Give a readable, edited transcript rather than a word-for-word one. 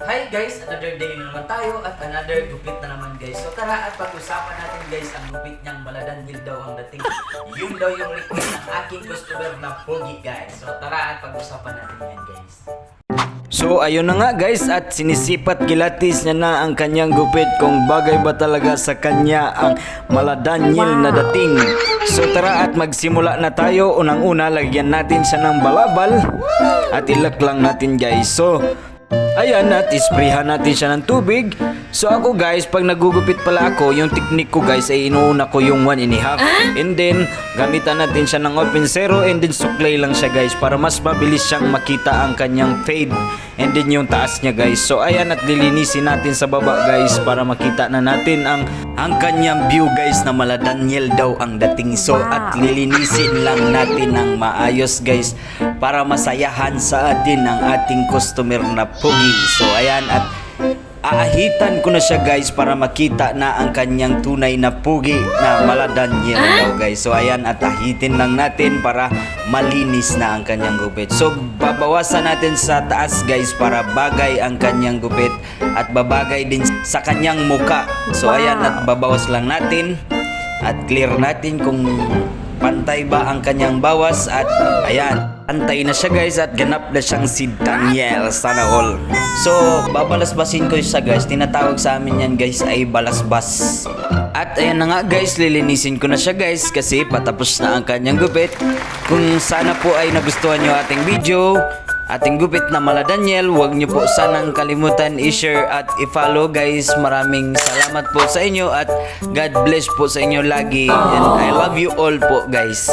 Hi guys, another day na naman tayo at another gupit na naman guys. So tara at pag-usapan natin guys ang gupit niyang Maladanil daw ang dating. Yun daw yung request ng aking customer na pogi guys. So tara at pag-usapan natin yan guys. So ayun na nga guys, at sinisipat gilatis niya na ang kanyang gupit kung bagay ba talaga sa kanya ang Maladanil na dating. So tara at magsimula na tayo. Unang-una, lagyan natin siya ng balabal at ilak lang natin guys. So ayan, at isprayhan natin siya ng tubig. So ako guys, pag nagugupit pala ako, yung technique ko guys ay inuuna ko yung 1.5. And then gamitan natin siya ng open zero and then suklay lang siya guys para mas mabilis siyang makita ang kanyang fade and then yung taas niya guys. So ayan, at lilinisin natin sa baba guys para makita na natin ang kanyang view guys na Maladanil daw ang dating. So at lilinisin lang natin ng maayos guys para masayahan sa atin ang ating customer na pogi. So ayan, at aahitan ko na siya guys para makita na ang kanyang tunay na pugi na Maladanil daw guys. So ayan, at ahitin lang natin para malinis na ang kanyang gupit. So babawasan natin sa taas guys para bagay ang kanyang gupit at babagay din sa kanyang muka. So ayan, at babawas lang natin at clear natin kung pantay ba ang kanyang bawas. At ayan, pantay na siya guys at ganap na siyang si Daniel, sana all. So babalasbasin ko siya guys, tinatawag sa amin yan guys ay balasbas. At ayan na nga guys, lilinisin ko na siya guys kasi patapos na ang kanyang gupit. Kung sana po ay nagustuhan nyo ating video, ating gupit na Maladanil, huwag nyo po sanang kalimutan i-share at i-follow guys. Maraming salamat po sa inyo at God bless po sa inyo lagi, and I love you all po guys.